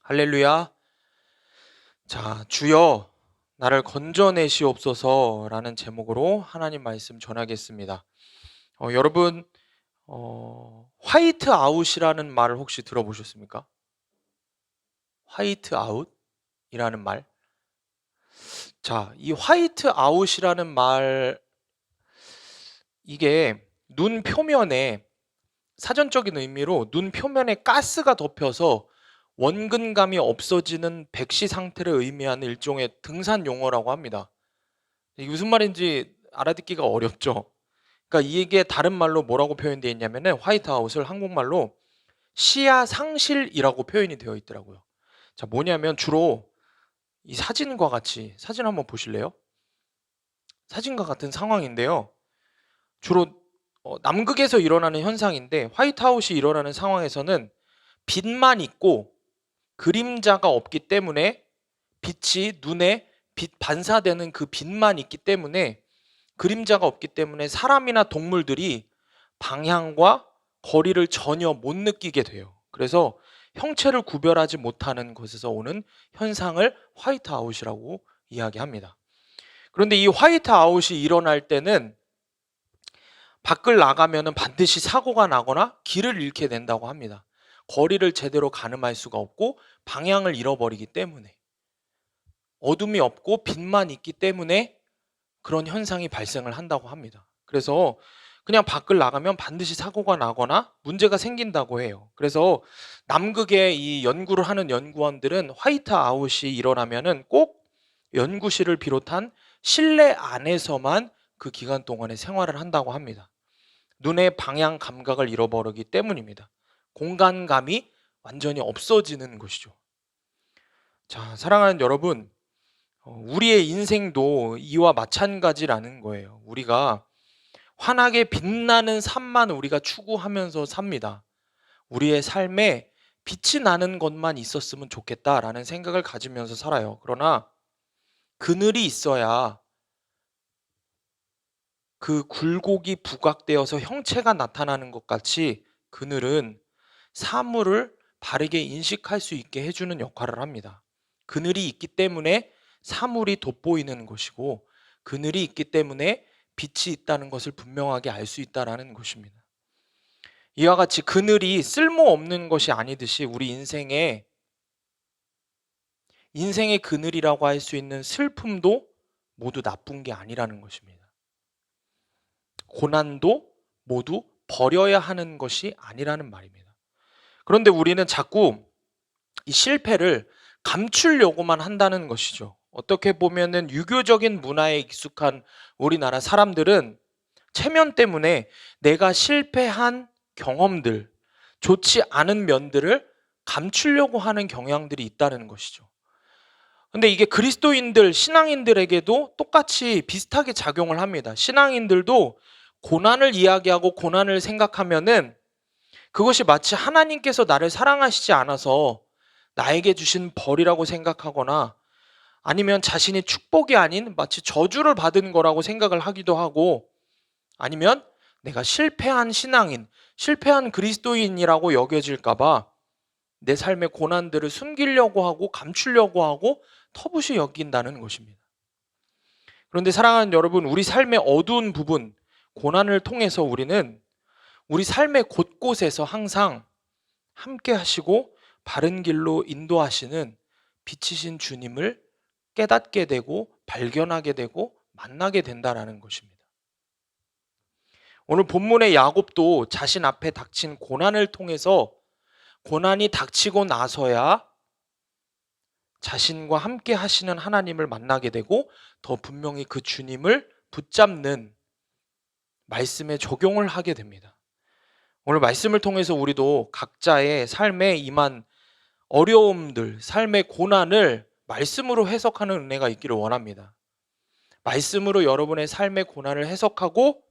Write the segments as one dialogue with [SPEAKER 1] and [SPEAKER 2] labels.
[SPEAKER 1] 할렐루야. 자, 주여 나를 건져내시옵소서라는 제목으로 하나님 말씀 전하겠습니다. 여러분, 화이트 아웃이라는 말을 혹시 들어보셨습니까? 화이트 아웃이라는 말. 자, 이 화이트 아웃이라는 말, 이게 눈 표면에, 사전적인 의미로 눈 표면에 가스가 덮여서 원근감이 없어지는 백시 상태를 의미하는 일종의 등산 용어라고 합니다. 이게 무슨 말인지 알아듣기가 어렵죠. 그러니까 이게 다른 말로 뭐라고 표현되어 있냐면은 화이트아웃을 한국말로 시야 상실이라고 표현이 되어 있더라고요. 자, 뭐냐면 주로 이 사진과 같이, 사진 한번 보실래요? 사진과 같은 상황인데요. 주로 남극에서 일어나는 현상인데, 화이트아웃이 일어나는 상황에서는 빛만 있고 그림자가 없기 때문에, 빛이 눈에 반사되는 그 빛만 있기 때문에, 그림자가 없기 때문에 사람이나 동물들이 방향과 거리를 전혀 못 느끼게 돼요. 그래서 형체를 구별하지 못하는 것에서 오는 현상을 화이트아웃이라고 이야기합니다. 그런데 이 화이트아웃이 일어날 때는 밖을 나가면 반드시 사고가 나거나 길을 잃게 된다고 합니다. 거리를 제대로 가늠할 수가 없고 방향을 잃어버리기 때문에, 어둠이 없고 빛만 있기 때문에 그런 현상이 발생을 한다고 합니다. 그래서 그냥 밖을 나가면 반드시 사고가 나거나 문제가 생긴다고 해요. 그래서 남극에 이 연구를 하는 연구원들은 화이트아웃이 일어나면은 꼭 연구실을 비롯한 실내 안에서만 그 기간 동안에 생활을 한다고 합니다. 눈의 방향 감각을 잃어버리기 때문입니다. 공간감이 완전히 없어지는 것이죠. 자, 사랑하는 여러분, 우리의 인생도 이와 마찬가지라는 거예요. 우리가 환하게 빛나는 삶만 우리가 추구하면서 삽니다. 우리의 삶에 빛이 나는 것만 있었으면 좋겠다라는 생각을 가지면서 살아요. 그러나 그늘이 있어야 그 굴곡이 부각되어서 형체가 나타나는 것 같이, 그늘은 사물을 바르게 인식할 수 있게 해주는 역할을 합니다. 그늘이 있기 때문에 사물이 돋보이는 것이고, 그늘이 있기 때문에 빛이 있다는 것을 분명하게 알 수 있다는 것입니다. 이와 같이 그늘이 쓸모없는 것이 아니듯이 우리 인생의 그늘이라고 할 수 있는 슬픔도 모두 나쁜 게 아니라는 것입니다. 고난도 모두 버려야 하는 것이 아니라는 말입니다. 그런데 우리는 자꾸 이 실패를 감추려고만 한다는 것이죠. 어떻게 보면은 유교적인 문화에 익숙한 우리나라 사람들은 체면 때문에 내가 실패한 경험들, 좋지 않은 면들을 감추려고 하는 경향들이 있다는 것이죠. 근데 이게 그리스도인들, 신앙인들에게도 똑같이 비슷하게 작용을 합니다. 신앙인들도 고난을 이야기하고 고난을 생각하면은 그것이 마치 하나님께서 나를 사랑하시지 않아서 나에게 주신 벌이라고 생각하거나, 아니면 자신이 축복이 아닌 마치 저주를 받은 거라고 생각을 하기도 하고, 아니면 내가 실패한 신앙인, 실패한 그리스도인이라고 여겨질까봐 내 삶의 고난들을 숨기려고 하고 감추려고 하고 터부시 여긴다는 것입니다. 그런데 사랑하는 여러분, 우리 삶의 어두운 부분, 고난을 통해서 우리는 우리 삶의 곳곳에서 항상 함께 하시고 바른 길로 인도하시는 빛이신 주님을 깨닫게 되고 발견하게 되고 만나게 된다는 것입니다. 오늘 본문의 야곱도 자신 앞에 닥친 고난을 통해서, 고난이 닥치고 나서야 자신과 함께 하시는 하나님을 만나게 되고 더 분명히 그 주님을 붙잡는 말씀에 적용을 하게 됩니다. 오늘 말씀을 통해서 우리도 각자의 삶에 임한 어려움들, 삶의 고난을 말씀으로 해석하는 은혜가 있기를 원합니다. 말씀으로 여러분의 삶의 고난을 해석하고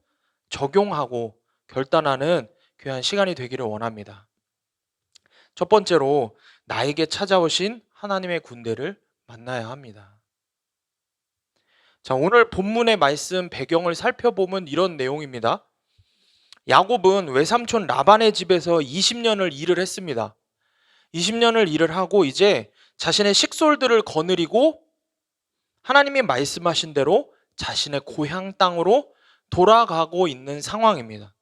[SPEAKER 1] 적용하고 결단하는 귀한 시간이 되기를 원합니다. 첫 번째로, 나에게 찾아오신 하나님의 군대를 만나야 합니다. 자, 오늘 본문의 말씀 배경을 살펴보면 이런 내용입니다. 야곱은 외삼촌 라반의 집에서 20년을 일을 했습니다. 20년을 일을 하고 이제 자신의 식솔들을 거느리고 하나님이 말씀하신 대로 자신의 고향 땅으로 돌아가고 있는 상황입니다.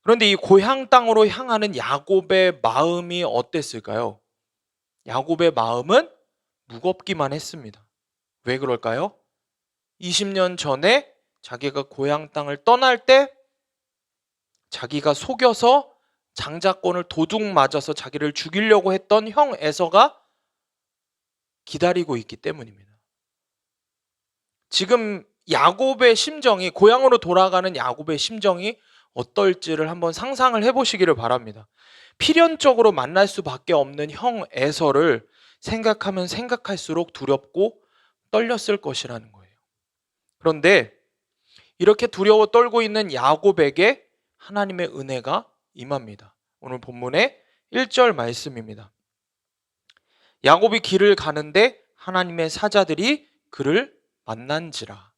[SPEAKER 1] 그런데 이 고향 땅으로 향하는 야곱의 마음이 어땠을까요? 야곱의 마음은 무겁기만 했습니다. 왜 그럴까요? 20년 전에 자기가 고향 땅을 떠날 때 자기가 속여서 장자권을 도둑 맞아서 자기를 죽이려고 했던 형 에서가 기다리고 있기 때문입니다. 지금 야곱의 심정이, 고향으로 돌아가는 야곱의 심정이 어떨지를 한번 상상을 해보시기를 바랍니다. 필연적으로 만날 수밖에 없는 형 에서를 생각하면 생각할수록 두렵고 떨렸을 것이라는 거예요. 그런데 이렇게 두려워 떨고 있는 야곱에게 하나님의 은혜가 임합니다. 오늘 본문의 1절 말씀입니다. 야곱이 길을 가는데 하나님의 사자들이 그를 만난지라.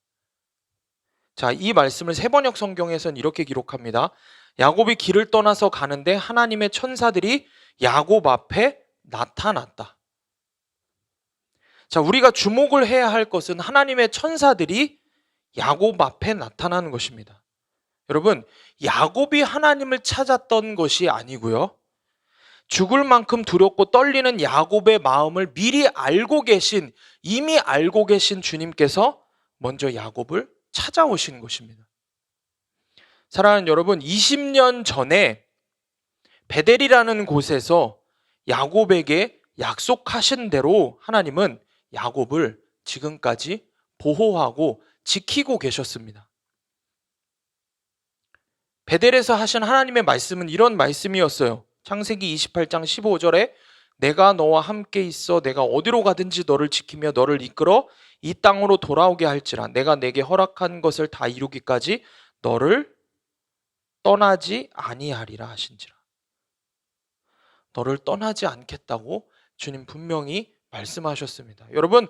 [SPEAKER 1] 자, 이 말씀을 세번역 성경에서는 이렇게 기록합니다. 야곱이 길을 떠나서 가는데 하나님의 천사들이 야곱 앞에 나타났다. 자, 우리가 주목을 해야 할 것은 하나님의 천사들이 야곱 앞에 나타나는 것입니다. 여러분, 야곱이 하나님을 찾았던 것이 아니고요. 죽을 만큼 두렵고 떨리는 야곱의 마음을 미리 알고 계신, 이미 알고 계신 주님께서 먼저 야곱을 찾아오신 것입니다. 사랑하는 여러분, 20년 전에 베델이라는 곳에서 야곱에게 약속하신 대로 하나님은 야곱을 지금까지 보호하고 지키고 계셨습니다. 베델에서 하신 하나님의 말씀은 이런 말씀이었어요. 창세기 28장 15절에 내가 너와 함께 있어 내가 어디로 가든지 너를 지키며 너를 이끌어 이 땅으로 돌아오게 할지라 내가 내게 허락한 것을 다 이루기까지 너를 떠나지 아니하리라 하신지라. 너를 떠나지 않겠다고 주님 분명히 말씀하셨습니다. 여러분,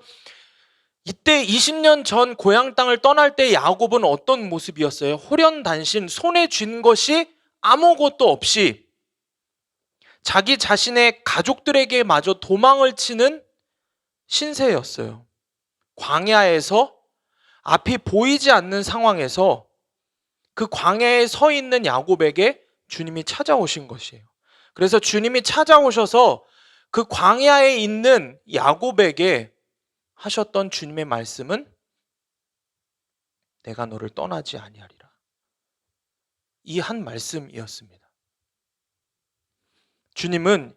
[SPEAKER 1] 이때 20년 전 고향 땅을 떠날 때 야곱은 어떤 모습이었어요? 홀연단신, 손에 쥔 것이 아무것도 없이 자기 자신의 가족들에게 마저 도망을 치는 신세였어요. 광야에서 앞이 보이지 않는 상황에서 그 광야에 서 있는 야곱에게 주님이 찾아오신 것이에요. 그래서 주님이 찾아오셔서 그 광야에 있는 야곱에게 하셨던 주님의 말씀은 내가 너를 떠나지 아니하리라. 이 한 말씀이었습니다. 주님은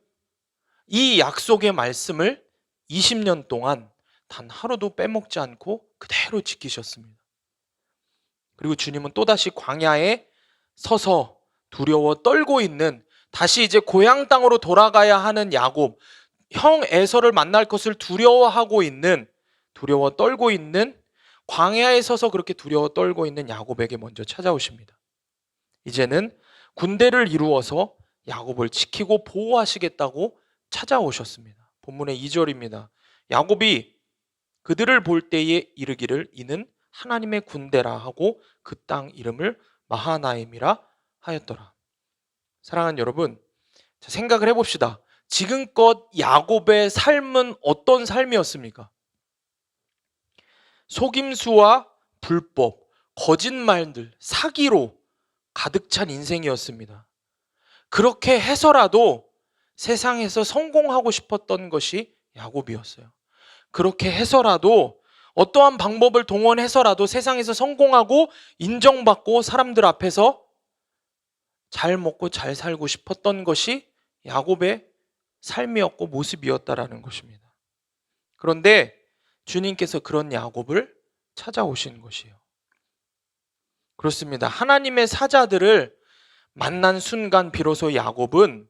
[SPEAKER 1] 이 약속의 말씀을 20년 동안 단 하루도 빼먹지 않고 그대로 지키셨습니다. 그리고 주님은 또다시 광야에 서서 두려워 떨고 있는, 다시 이제 고향 땅으로 돌아가야 하는 야곱, 형 에서를 만날 것을 두려워하고 있는, 두려워 떨고 있는, 광야에 서서 그렇게 두려워 떨고 있는 야곱에게 먼저 찾아오십니다. 이제는 군대를 이루어서 야곱을 지키고 보호하시겠다고 찾아오셨습니다. 본문의 2절입니다. 야곱이 그들을 볼 때에 이르기를 이는 하나님의 군대라 하고 그 땅 이름을 마하나임이라 하였더라. 사랑하는 여러분, 생각을 해봅시다. 지금껏 야곱의 삶은 어떤 삶이었습니까? 속임수와 불법, 거짓말들, 사기로 가득 찬 인생이었습니다. 그렇게 해서라도 세상에서 성공하고 싶었던 것이 야곱이었어요. 그렇게 해서라도 어떠한 방법을 동원해서라도 세상에서 성공하고 인정받고 사람들 앞에서 잘 먹고 잘 살고 싶었던 것이 야곱의 삶이었고 모습이었다라는 것입니다. 그런데 주님께서 그런 야곱을 찾아오신 것이에요. 그렇습니다. 하나님의 사자들을 만난 순간 비로소 야곱은,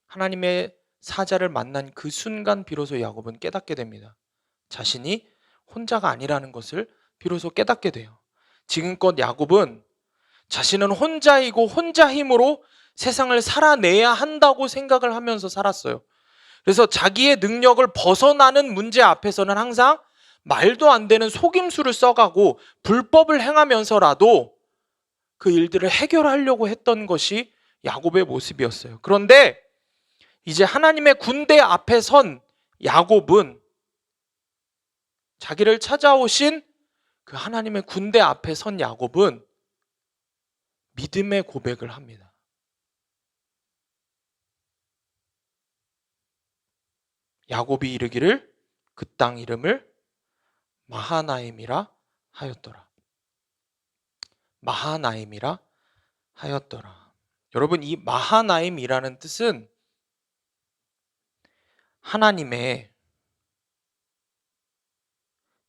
[SPEAKER 1] 하나님의 사자를 만난 그 순간 비로소 야곱은 깨닫게 됩니다. 자신이 혼자가 아니라는 것을 비로소 깨닫게 돼요. 지금껏 야곱은 자신은 혼자이고 혼자 힘으로 세상을 살아내야 한다고 생각을 하면서 살았어요. 그래서 자기의 능력을 벗어나는 문제 앞에서는 항상 말도 안 되는 속임수를 써가고 불법을 행하면서라도 그 일들을 해결하려고 했던 것이 야곱의 모습이었어요. 그런데 이제 하나님의 군대 앞에 선 야곱은 자기를 찾아오신 그 하나님의 군대 앞에 선 야곱은 믿음의 고백을 합니다. 야곱이 이르기를 그 땅 이름을 마하나임이라 하였더라. 마하나임이라 하였더라. 여러분, 이 마하나임이라는 뜻은 하나님의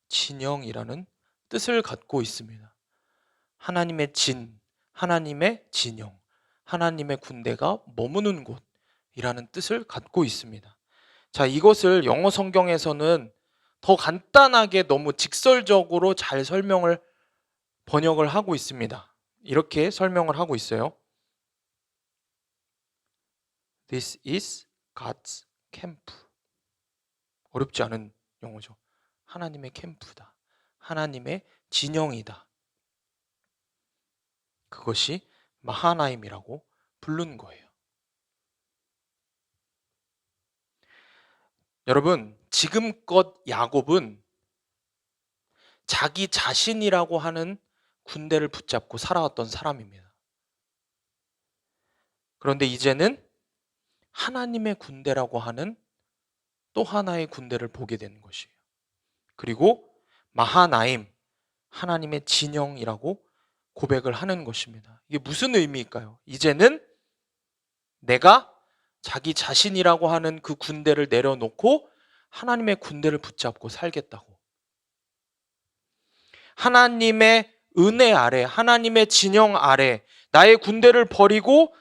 [SPEAKER 1] 진영이라는 뜻을 갖고 있습니다. 하나님의 진, 하나님의 진영, 하나님의 군대가 머무는 곳이라는 뜻을 갖고 있습니다. 자, 이것을 영어 성경에서는 더 간단하게 너무 직설적으로 잘 번역을 하고 있습니다. 이렇게 설명을 하고 있어요. This is God's camp. 어렵지 않은 영어죠. 하나님의 캠프다. 하나님의 진영이다. 그것이 마하나임이라고 부른 거예요. 여러분, 지금껏 야곱은 자기 자신이라고 하는 군대를 붙잡고 살아왔던 사람입니다. 그런데 이제는 하나님의 군대라고 하는 또 하나의 군대를 보게 되는 것이에요. 그리고 마하나임, 하나님의 진영이라고 고백을 하는 것입니다. 이게 무슨 의미일까요? 이제는 내가 자기 자신이라고 하는 그 군대를 내려놓고 하나님의 군대를 붙잡고 살겠다고. 하나님의 은혜 아래, 하나님의 진영 아래 나의 군대를 버리고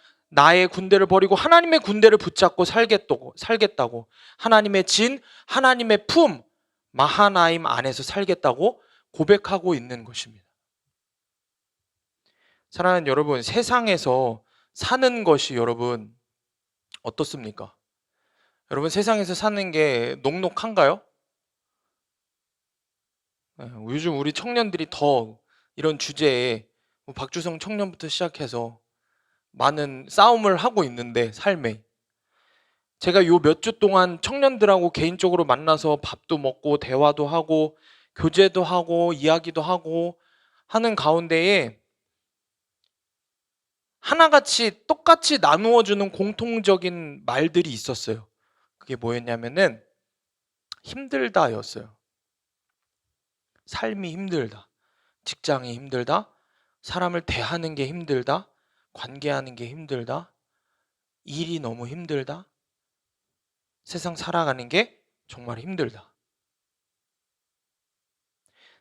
[SPEAKER 1] 하나님의 군대를 붙잡고 살겠다고. 하나님의 진, 하나님의 품, 마하나임 안에서 살겠다고 고백하고 있는 것입니다. 사랑하는 여러분, 세상에서 사는 것이 여러분 어떻습니까? 여러분, 세상에서 사는 게 녹록한가요? 요즘 우리 청년들이 더 이런 주제에 박주성 청년부터 시작해서 많은 싸움을 하고 있는데, 삶에 제가 요 몇 주 동안 청년들하고 개인적으로 만나서 밥도 먹고 대화도 하고 교제도 하고 이야기도 하고 하는 가운데에 하나같이 똑같이 나누어주는 공통적인 말들이 있었어요. 그게 뭐였냐면은 힘들다였어요. 삶이 힘들다, 직장이 힘들다, 사람을 대하는 게 힘들다, 관계하는 게 힘들다, 일이 너무 힘들다, 세상 살아가는 게 정말 힘들다.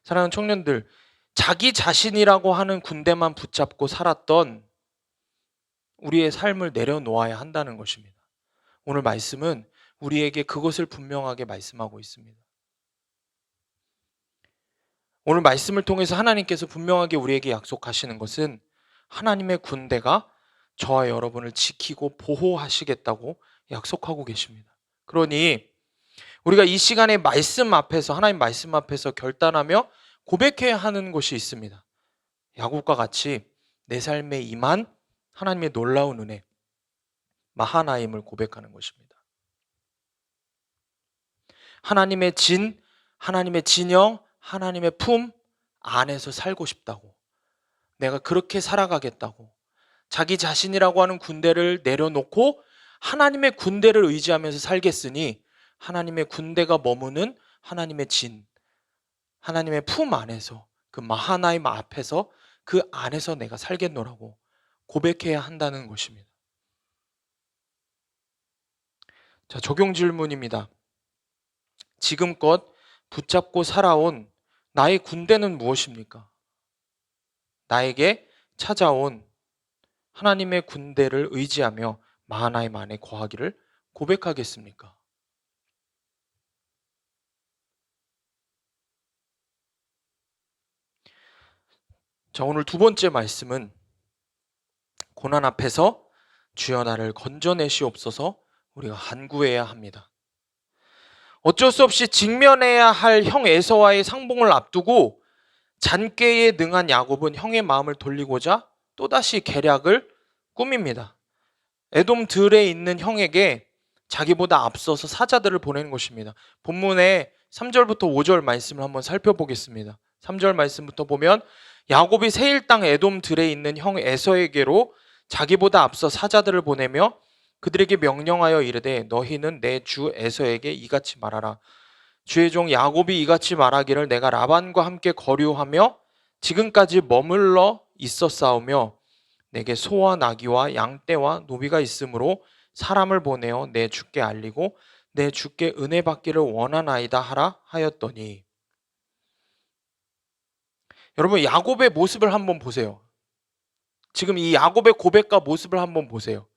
[SPEAKER 1] 사랑하는 청년들, 자기 자신이라고 하는 군대만 붙잡고 살았던 우리의 삶을 내려놓아야 한다는 것입니다. 오늘 말씀은 우리에게 그것을 분명하게 말씀하고 있습니다. 오늘 말씀을 통해서 하나님께서 분명하게 우리에게 약속하시는 것은 하나님의 군대가 저와 여러분을 지키고 보호하시겠다고 약속하고 계십니다. 그러니 우리가 이 시간에 하나님 말씀 앞에서 결단하며 고백해야 하는 것이 있습니다. 야곱과 같이 내 삶에 임한 하나님의 놀라운 은혜, 마하나임을 고백하는 것입니다. 하나님의 진, 하나님의 진영, 하나님의 품 안에서 살고 싶다고, 내가 그렇게 살아가겠다고, 자기 자신이라고 하는 군대를 내려놓고 하나님의 군대를 의지하면서 살겠으니 하나님의 군대가 머무는 하나님의 진, 하나님의 품 안에서, 그 마하나임 앞에서 그 안에서 내가 살겠노라고 고백해야 한다는 것입니다. 자, 적용 질문입니다. 지금껏 붙잡고 살아온 나의 군대는 무엇입니까? 나에게 찾아온 하나님의 군대를 의지하며 마하나임 안에 거하기를 고백하겠습니까? 자, 오늘 두 번째 말씀은 고난 앞에서 주여 나를 건져내시옵소서 우리가 간구해야 합니다. 어쩔 수 없이 직면해야 할 형 에서와의 상봉을 앞두고 잔꾀에 능한 야곱은 형의 마음을 돌리고자 또다시 계략을 꾸밉니다. 에돔 들에 있는 형에게 자기보다 앞서서 사자들을 보내는 것입니다. 본문의 3절부터 5절 말씀을 한번 살펴보겠습니다. 3절 말씀부터 보면 야곱이 세일 땅 에돔 들에 있는 형 에서에게로 자기보다 앞서 사자들을 보내며 그들에게 명령하여 이르되 너희는 내 주 에서에게 이같이 말하라. 주의 종 야곱이 이같이 말하기를 내가 라반과 함께 거류하며 지금까지 머물러 있었사오며 내게 소와 나귀와 양떼와 노비가 있으므로 사람을 보내어 내 주께 알리고 내 주께 은혜 받기를 원하나이다 하라 하였더니. 여러분, 야곱의 모습을 한번 보세요. 지금 이 야곱의 고백과 모습을 한번 보세요.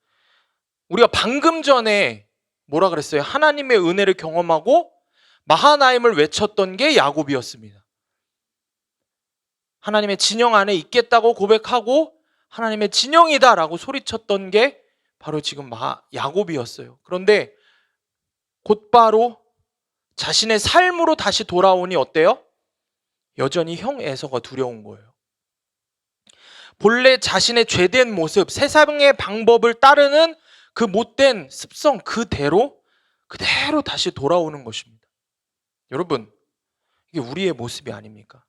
[SPEAKER 1] 우리가 방금 전에 뭐라 그랬어요? 하나님의 은혜를 경험하고 마하나임을 외쳤던 게 야곱이었습니다. 하나님의 진영 안에 있겠다고 고백하고 하나님의 진영이다 라고 소리쳤던 게 바로 지금 야곱이었어요. 그런데 곧바로 자신의 삶으로 다시 돌아오니 어때요? 여전히 형 에서가 두려운 거예요. 본래 자신의 죄된 모습, 세상의 방법을 따르는 그 못된 습성 그대로 다시 돌아오는 것입니다. 여러분, 이게 우리의 모습이 아닙니까?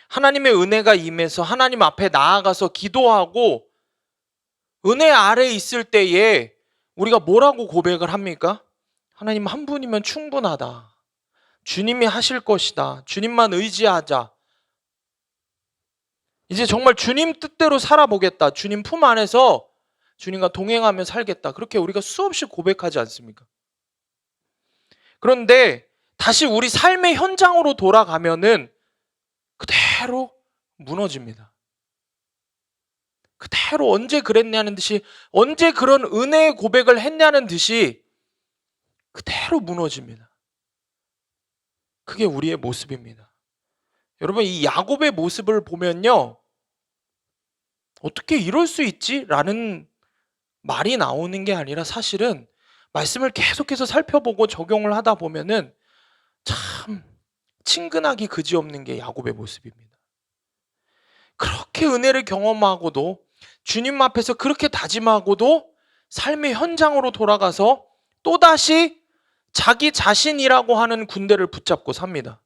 [SPEAKER 1] 하나님의 은혜가 임해서 하나님 앞에 나아가서 기도하고 은혜 아래에 있을 때에 우리가 뭐라고 고백을 합니까? 하나님 한 분이면 충분하다. 주님이 하실 것이다. 주님만 의지하자. 이제 정말 주님 뜻대로 살아보겠다. 주님 품 안에서 주님과 동행하며 살겠다. 그렇게 우리가 수없이 고백하지 않습니까? 그런데 다시 우리 삶의 현장으로 돌아가면은 그대로 무너집니다. 그대로 언제 그랬냐는 듯이, 언제 그런 은혜의 고백을 했냐는 듯이 그대로 무너집니다. 그게 우리의 모습입니다. 여러분, 이 야곱의 모습을 보면요, 어떻게 이럴 수 있지? 라는 말이 나오는 게 아니라 사실은 말씀을 계속해서 살펴보고 적용을 하다 보면은 참 친근하기 그지없는 게 야곱의 모습입니다. 그렇게 은혜를 경험하고도 주님 앞에서 그렇게 다짐하고도 삶의 현장으로 돌아가서 또다시 자기 자신이라고 하는 군대를 붙잡고 삽니다.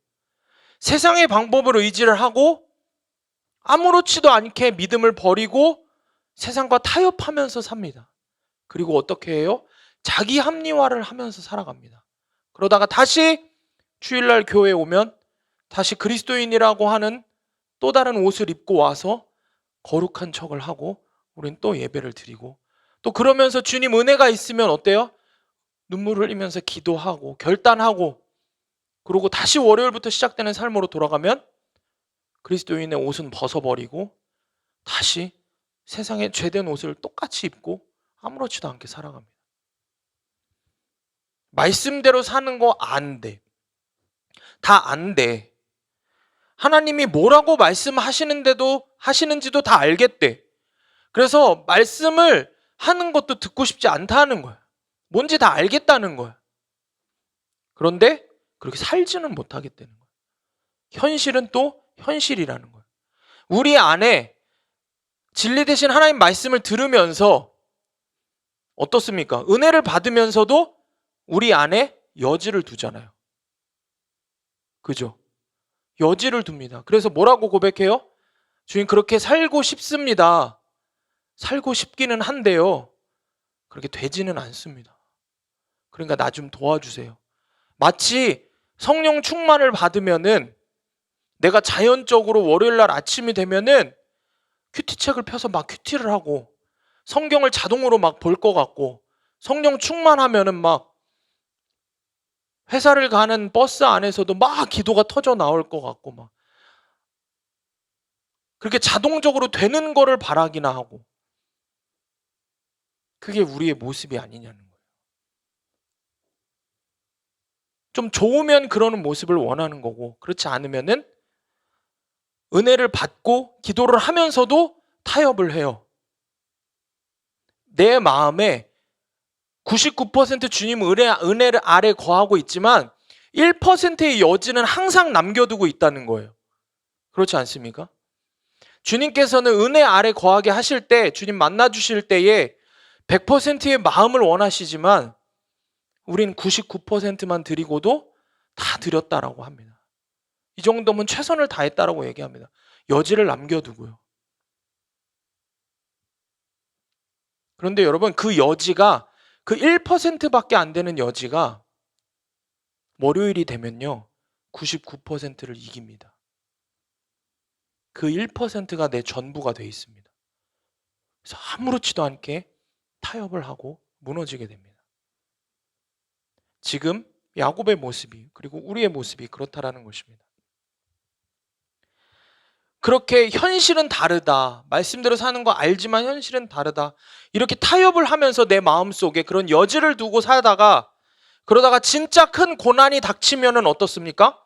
[SPEAKER 1] 세상의 방법을 의지를 하고 아무렇지도 않게 믿음을 버리고 세상과 타협하면서 삽니다. 그리고 어떻게 해요? 자기 합리화를 하면서 살아갑니다. 그러다가 다시 주일날 교회에 오면 다시 그리스도인이라고 하는 또 다른 옷을 입고 와서 거룩한 척을 하고 우린 또 예배를 드리고, 또 그러면서 주님 은혜가 있으면 어때요? 눈물을 흘리면서 기도하고 결단하고, 그리고 다시 월요일부터 시작되는 삶으로 돌아가면 그리스도인의 옷은 벗어버리고 다시 세상의 죄된 옷을 똑같이 입고 아무렇지도 않게 살아갑니다. 말씀대로 사는 거 안 돼. 다 안 돼. 하나님이 뭐라고 말씀하시는지도 다 알겠대. 그래서 말씀을 하는 것도 듣고 싶지 않다는 거야. 뭔지 다 알겠다는 거야. 그런데 그렇게 살지는 못하겠다는 거야. 현실은 또 현실이라는 거야. 우리 안에 진리 대신 하나님 말씀을 들으면서 어떻습니까? 은혜를 받으면서도 우리 안에 여지를 두잖아요. 그죠? 여지를 둡니다. 그래서 뭐라고 고백해요? 주님, 그렇게 살고 싶습니다. 살고 싶기는 한데요, 그렇게 되지는 않습니다. 그러니까 나 좀 도와주세요. 마치 성령 충만을 받으면은 내가 자연적으로 월요일날 아침이 되면은 큐티책을 펴서 막 큐티를 하고 성경을 자동으로 막 볼 것 같고, 성령 충만하면은 막 회사를 가는 버스 안에서도 막 기도가 터져 나올 것 같고, 막 그렇게 자동적으로 되는 거를 바라기나 하고, 그게 우리의 모습이 아니냐는 거예요. 좀 좋으면 그러는 모습을 원하는 거고, 그렇지 않으면은 은혜를 받고 기도를 하면서도 타협을 해요. 내 마음에 99% 주님 은혜 아래 거하고 있지만 1%의 여지는 항상 남겨두고 있다는 거예요. 그렇지 않습니까? 주님께서는 은혜 아래 거하게 하실 때, 주님 만나 주실 때에 100%의 마음을 원하시지만 우린 99%만 드리고도 다 드렸다라고 합니다. 이 정도면 최선을 다했다라고 얘기합니다. 여지를 남겨두고요. 그런데 여러분, 그 여지가, 그 1%밖에 안 되는 여지가 월요일이 되면요 99%를 이깁니다. 그 1%가 내 전부가 돼 있습니다. 그래서 아무렇지도 않게 타협을 하고 무너지게 됩니다. 지금 야곱의 모습이, 그리고 우리의 모습이 그렇다라는 것입니다. 그렇게 현실은 다르다, 말씀대로 사는 거 알지만 현실은 다르다, 이렇게 타협을 하면서 내 마음속에 그런 여지를 두고 살다가, 그러다가 진짜 큰 고난이 닥치면은 어떻습니까?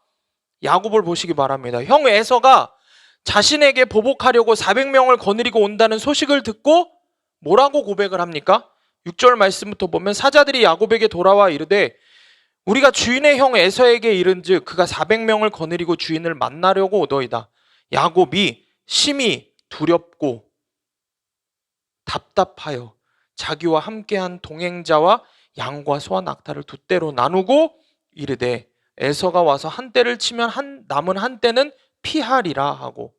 [SPEAKER 1] 야곱을 보시기 바랍니다. 형 에서가 자신에게 보복하려고 400명을 거느리고 온다는 소식을 듣고 뭐라고 고백을 합니까? 6절 말씀부터 보면 사자들이 야곱에게 돌아와 이르되 우리가 주인의 형 에서에게 이른즉 그가 400명을 거느리고 주인을 만나려고 오더이다. 야곱이 심히 두렵고 답답하여 자기와 함께한 동행자와 양과 소와 낙타를 두 떼로 나누고 이르되 에서가 와서 한 떼를 치면 남은 한 떼는 피하리라 하고,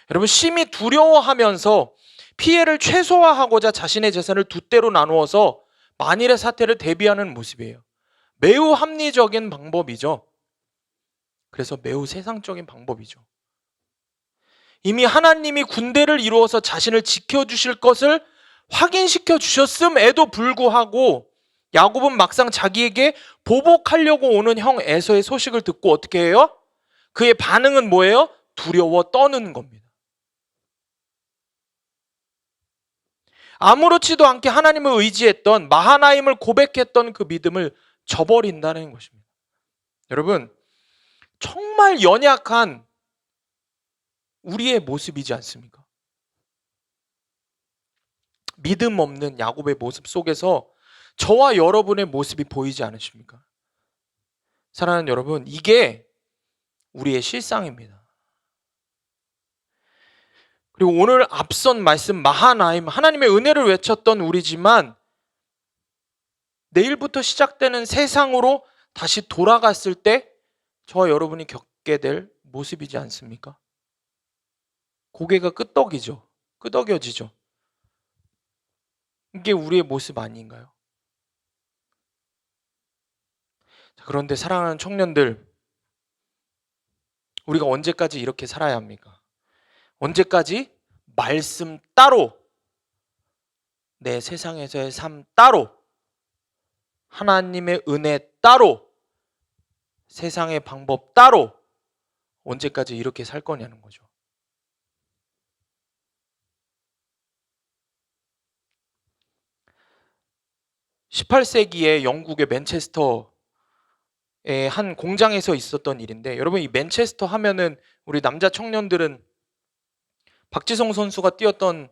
[SPEAKER 1] 여러분, 심히 두려워하면서 피해를 최소화하고자 자신의 재산을 두 떼로 나누어서 만일의 사태를 대비하는 모습이에요. 매우 합리적인 방법이죠. 그래서 매우 세상적인 방법이죠. 이미 하나님이 군대를 이루어서 자신을 지켜주실 것을 확인시켜 주셨음에도 불구하고 야곱은 막상 자기에게 보복하려고 오는 형 에서의 소식을 듣고 어떻게 해요? 그의 반응은 뭐예요? 두려워 떠는 겁니다. 아무렇지도 않게 하나님을 의지했던, 마하나임을 고백했던 그 믿음을 저버린다는 것입니다. 여러분, 정말 연약한 우리의 모습이지 않습니까? 믿음 없는 야곱의 모습 속에서 저와 여러분의 모습이 보이지 않으십니까? 사랑하는 여러분, 이게 우리의 실상입니다. 그리고 오늘 앞선 말씀 마하나임, 하나님의 은혜를 외쳤던 우리지만 내일부터 시작되는 세상으로 다시 돌아갔을 때 저와 여러분이 겪게 될 모습이지 않습니까? 고개가 끄덕여지죠. 이게 우리의 모습 아닌가요? 그런데 사랑하는 청년들, 우리가 언제까지 이렇게 살아야 합니까? 언제까지 말씀 따로, 내 세상에서의 삶 따로, 하나님의 은혜 따로, 세상의 방법 따로, 언제까지 이렇게 살 거냐는 거죠. 18세기에 영국의 맨체스터의 한 공장에서 있었던 일인데, 여러분, 이 맨체스터 하면은 우리 남자 청년들은 박지성 선수가 뛰었던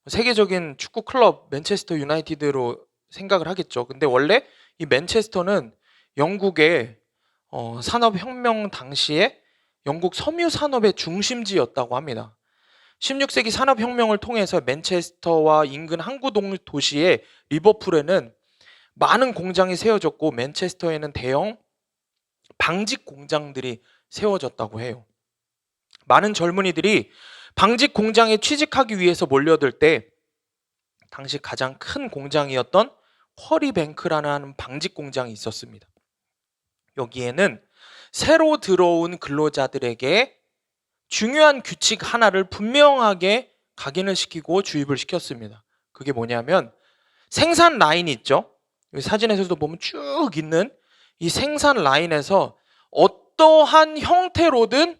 [SPEAKER 1] 세계적인 축구 클럽 맨체스터 유나이티드로 생각을 하겠죠. 근데 원래 이 맨체스터는 영국의 산업혁명 당시에 영국 섬유 산업의 중심지였다고 합니다. 16세기 산업혁명을 통해서 맨체스터와 인근 항구 도시의 리버풀에는 많은 공장이 세워졌고 맨체스터에는 대형 방직 공장들이 세워졌다고 해요. 많은 젊은이들이 방직 공장에 취직하기 위해서 몰려들 때 당시 가장 큰 공장이었던 쿼리뱅크라는 방직 공장이 있었습니다. 여기에는 새로 들어온 근로자들에게 중요한 규칙 하나를 분명하게 각인을 시키고 주입을 시켰습니다. 그게 뭐냐면 생산 라인이 있죠. 여기 사진에서도 보면 쭉 있는 이 생산 라인에서 어떠한 형태로든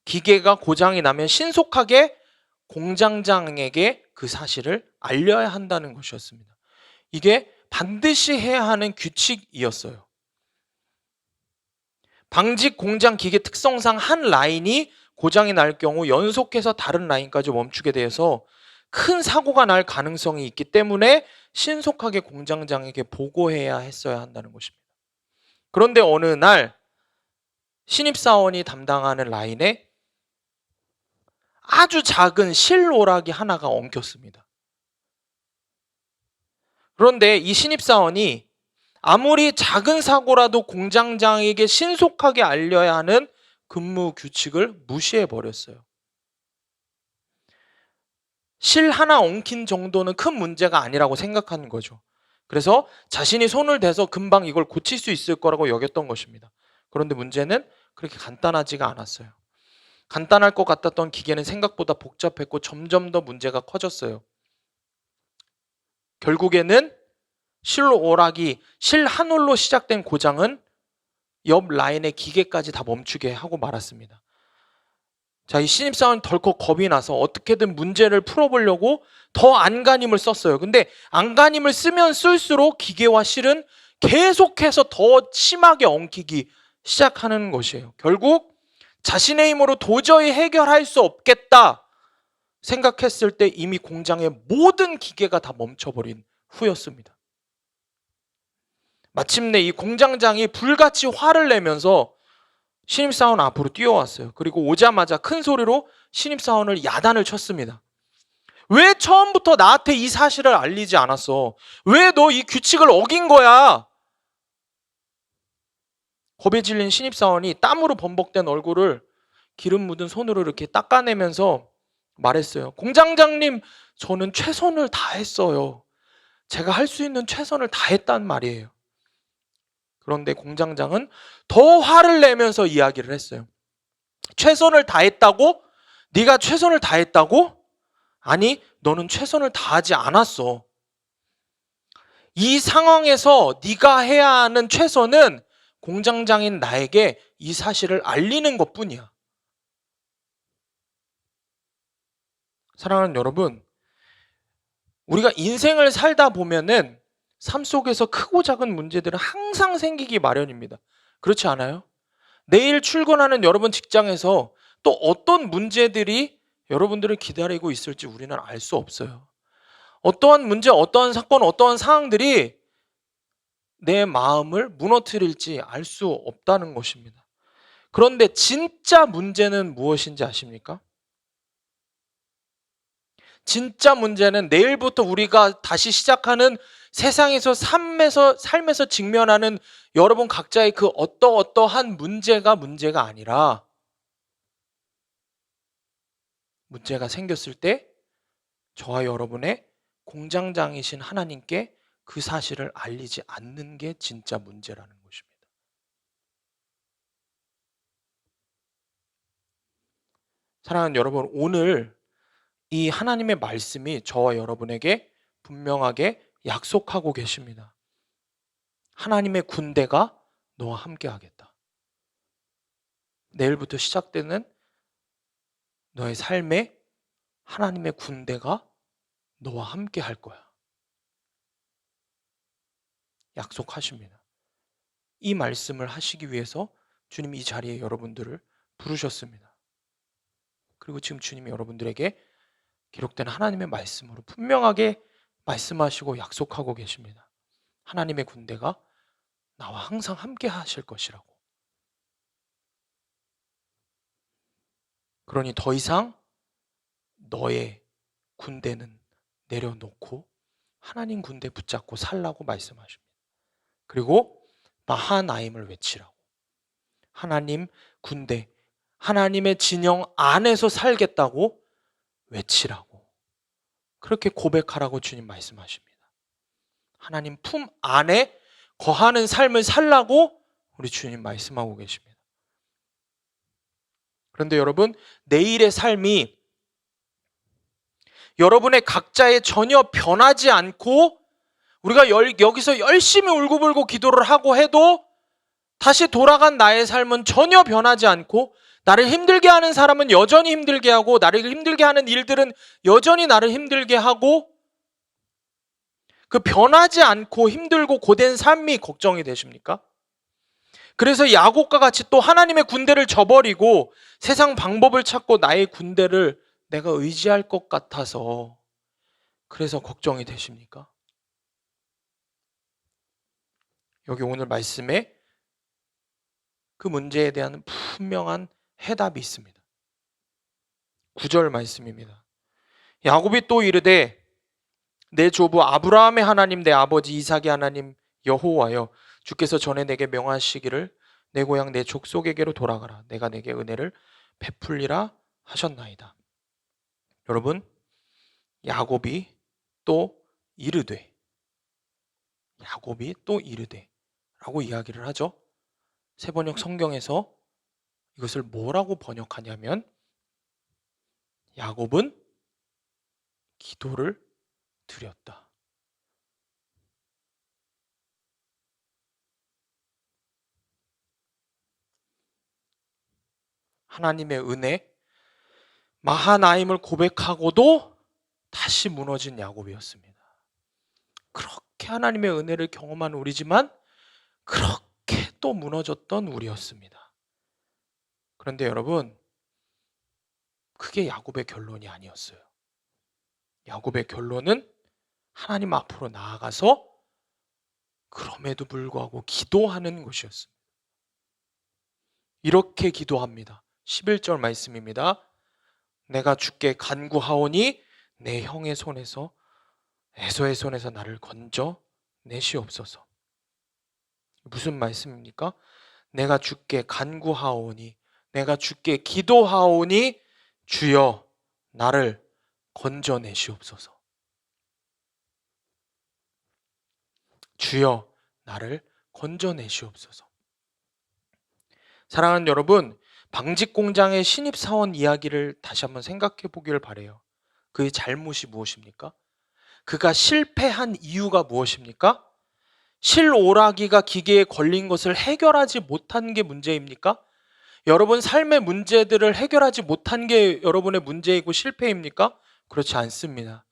[SPEAKER 1] 기계가 고장이 나면 신속하게 공장장에게 그 사실을 알려야 한다는 것이었습니다. 이게 반드시 해야 하는 규칙이었어요. 방직 공장 기계 특성상 한 라인이 고장이 날 경우 연속해서 다른 라인까지 멈추게 되어서 큰 사고가 날 가능성이 있기 때문에 신속하게 공장장에게 보고해야 했어야 한다는 것입니다. 그런데 어느 날 신입사원이 담당하는 라인에 아주 작은 실오락이 하나가 엉켰습니다. 그런데 이 신입사원이 아무리 작은 사고라도 공장장에게 신속하게 알려야 하는 근무 규칙을 무시해 버렸어요. 실 하나 엉킨 정도는 큰 문제가 아니라고 생각하는 거죠. 그래서 자신이 손을 대서 금방 이걸 고칠 수 있을 거라고 여겼던 것입니다. 그런데 문제는 그렇게 간단하지가 않았어요. 간단할 것 같았던 기계는 생각보다 복잡했고 점점 더 문제가 커졌어요. 결국에는 실 오락이 실 한 올로 시작된 고장은 옆 라인의 기계까지 다 멈추게 하고 말았습니다. 자, 이 신입사원 덜컥 겁이 나서 어떻게든 문제를 풀어보려고 더 안간힘을 썼어요. 근데 안간힘을 쓰면 쓸수록 기계와 실은 계속해서 더 심하게 엉키기 시작하는 것이에요. 결국 자신의 힘으로 도저히 해결할 수 없겠다 생각했을 때 이미 공장의 모든 기계가 다 멈춰버린 후였습니다. 마침내 이 공장장이 불같이 화를 내면서 신입사원 앞으로 뛰어왔어요. 그리고 오자마자 큰 소리로 신입사원을 야단을 쳤습니다. 왜 처음부터 나한테 이 사실을 알리지 않았어? 왜 너 이 규칙을 어긴 거야? 겁에 질린 신입사원이 땀으로 범벅된 얼굴을 기름 묻은 손으로 이렇게 닦아내면서 말했어요. 공장장님, 저는 최선을 다했어요. 제가 할 수 있는 최선을 다했단 말이에요. 그런데 공장장은 더 화를 내면서 이야기를 했어요. 최선을 다했다고? 네가 최선을 다했다고? 아니, 너는 최선을 다하지 않았어. 이 상황에서 네가 해야 하는 최선은 공장장인 나에게 이 사실을 알리는 것뿐이야. 사랑하는 여러분, 우리가 인생을 살다 보면은 삶 속에서 크고 작은 문제들은 항상 생기기 마련입니다. 그렇지 않아요? 내일 출근하는 여러분 직장에서 또 어떤 문제들이 여러분들을 기다리고 있을지 우리는 알 수 없어요. 어떠한 문제, 어떠한 사건, 어떠한 상황들이 내 마음을 무너뜨릴지 알 수 없다는 것입니다. 그런데 진짜 문제는 무엇인지 아십니까? 진짜 문제는 내일부터 우리가 다시 시작하는 세상에서 삶에서 직면하는 여러분 각자의 그 어떠한 문제가 아니라 문제가 생겼을 때 저와 여러분의 공장장이신 하나님께 그 사실을 알리지 않는 게 진짜 문제라는 것입니다. 사랑하는 여러분, 오늘 이 하나님의 말씀이 저와 여러분에게 분명하게 약속하고 계십니다. 하나님의 군대가 너와 함께 하겠다. 내일부터 시작되는 너의 삶에 하나님의 군대가 너와 함께 할 거야. 약속하십니다. 이 말씀을 하시기 위해서 주님이 이 자리에 여러분들을 부르셨습니다. 그리고 지금 주님이 여러분들에게 기록된 하나님의 말씀으로 분명하게 말씀하시고 약속하고 계십니다. 하나님의 군대가 나와 항상 함께 하실 것이라고. 그러니 더 이상 너의 군대는 내려놓고 하나님 군대 붙잡고 살라고 말씀하십니다. 그리고 마하나임을 외치라고. 하나님 군대, 하나님의 진영 안에서 살겠다고 외치라고. 그렇게 고백하라고 주님 말씀하십니다. 하나님 품 안에 거하는 삶을 살라고 우리 주님 말씀하고 계십니다. 그런데 여러분, 내일의 삶이 여러분의 각자의 전혀 변하지 않고 우리가 여기서 열심히 울고불고 기도를 하고 해도 다시 돌아간 나의 삶은 전혀 변하지 않고 나를 힘들게 하는 사람은 여전히 힘들게 하고 나를 힘들게 하는 일들은 여전히 나를 힘들게 하고 그 변하지 않고 힘들고 고된 삶이 걱정이 되십니까? 그래서 야곱과 같이 또 하나님의 군대를 저버리고 세상 방법을 찾고 나의 군대를 내가 의지할 것 같아서 그래서 걱정이 되십니까? 여기 오늘 말씀에 그 문제에 대한 분명한 해답이 있습니다. 9절 말씀입니다. 야곱이 또 이르되 내 조부 아브라함의 하나님, 내 아버지 이삭의 하나님 여호와여, 주께서 전에 내게 명하시기를 내 고향 내 족속에게로 돌아가라, 내가 내게 은혜를 베풀리라 하셨나이다. 여러분, 야곱이 또 이르되, 야곱이 또 이르되 라고 이야기를 하죠. 세번역 성경에서 이것을 뭐라고 번역하냐면, 야곱은 기도를 드렸다. 하나님의 은혜, 마하나임을 고백하고도 다시 무너진 야곱이었습니다. 그렇게 하나님의 은혜를 경험한 우리지만 그렇게 또 무너졌던 우리였습니다. 그런데 여러분, 그게 야곱의 결론이 아니었어요. 야곱의 결론은 하나님 앞으로 나아가서 그럼에도 불구하고 기도하는 것이었습니다. 이렇게 기도합니다. 11절 말씀입니다. 내가 주께 간구하오니 내 형의 손에서, 에서의 손에서 나를 건져 내시옵소서. 무슨 말씀입니까? 내가 주께 간구하오니, 내가 주께 기도하오니 주여 나를 건져 내시옵소서. 주여 나를 건져 내시옵소서. 사랑하는 여러분, 방직 공장의 신입사원 이야기를 다시 한번 생각해 보기를 바라요. 그의 잘못이 무엇입니까? 그가 실패한 이유가 무엇입니까? 실오라기가 기계에 걸린 것을 해결하지 못한 게 문제입니까? 여러분 삶의 문제들을 해결하지 못한 게 여러분의 문제이고 실패입니까? 그렇지 않습니다.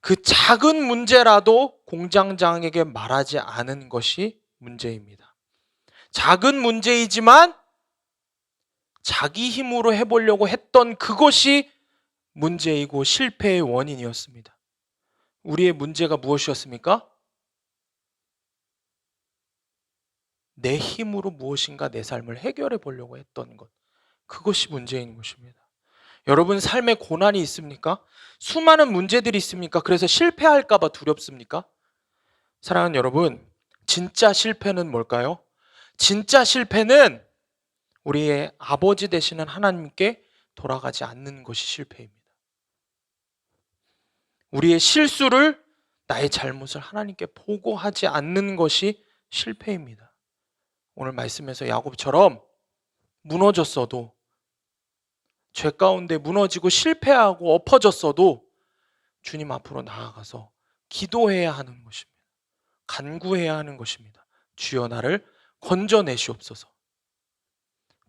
[SPEAKER 1] 그 작은 문제라도 공장장에게 말하지 않은 것이 문제입니다. 작은 문제이지만 자기 힘으로 해보려고 했던 그것이 문제이고 실패의 원인이었습니다. 우리의 문제가 무엇이었습니까? 내 힘으로 무엇인가 내 삶을 해결해 보려고 했던 것, 그것이 문제인 것입니다. 여러분 삶에 고난이 있습니까? 수많은 문제들이 있습니까? 그래서 실패할까 봐 두렵습니까? 사랑하는 여러분, 진짜 실패는 뭘까요? 진짜 실패는 우리의 아버지 되시는 하나님께 돌아가지 않는 것이 실패입니다. 우리의 실수를, 나의 잘못을 하나님께 보고하지 않는 것이 실패입니다. 오늘 말씀에서 야곱처럼 무너졌어도, 죄 가운데 무너지고 실패하고 엎어졌어도 주님 앞으로 나아가서 기도해야 하는 것입니다. 간구해야 하는 것입니다. 주여 나를 건져내시옵소서.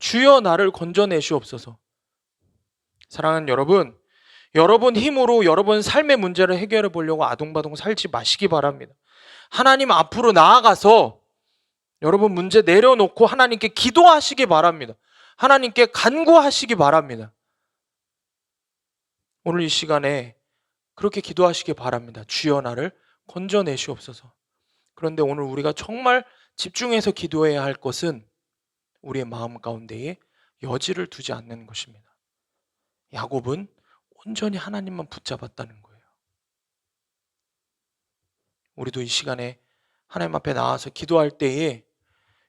[SPEAKER 1] 주여 나를 건져내시옵소서. 사랑하는 여러분, 여러분 힘으로 여러분 삶의 문제를 해결해 보려고 아동바동 살지 마시기 바랍니다. 하나님 앞으로 나아가서 여러분 문제 내려놓고 하나님께 기도하시기 바랍니다. 하나님께 간구하시기 바랍니다. 오늘 이 시간에 그렇게 기도하시기 바랍니다. 주여 나를 건져내시옵소서. 그런데 오늘 우리가 정말 집중해서 기도해야 할 것은 우리의 마음 가운데에 여지를 두지 않는 것입니다. 야곱은 온전히 하나님만 붙잡았다는 거예요. 우리도 이 시간에 하나님 앞에 나와서 기도할 때에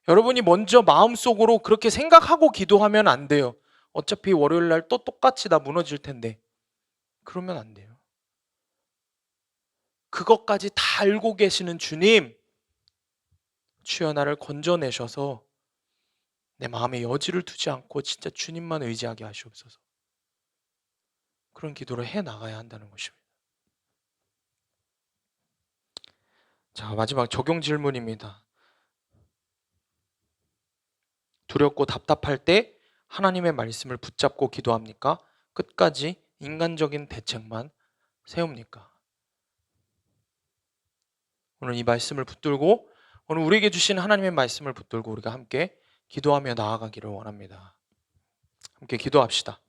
[SPEAKER 1] 여러분이 먼저 마음속으로 그렇게 생각하고 기도하면 안 돼요. 어차피 월요일 날 또 똑같이 다 무너질 텐데. 그러면 안 돼요. 그것까지 다 알고 계시는 주님, 주여 나를 건져내셔서 내 마음에 여지를 두지 않고 진짜 주님만 의지하게 하시옵소서. 그런 기도를 해 나가야 한다는 것입니다. 자, 마지막 적용 질문입니다. 두렵고 답답할 때 하나님의 말씀을 붙잡고 기도합니까? 끝까지 인간적인 대책만 세웁니까? 오늘 이 말씀을 붙들고, 오늘 우리에게 주신 하나님의 말씀을 붙들고 우리가 함께 기도하며 나아가기를 원합니다. 함께 기도합시다.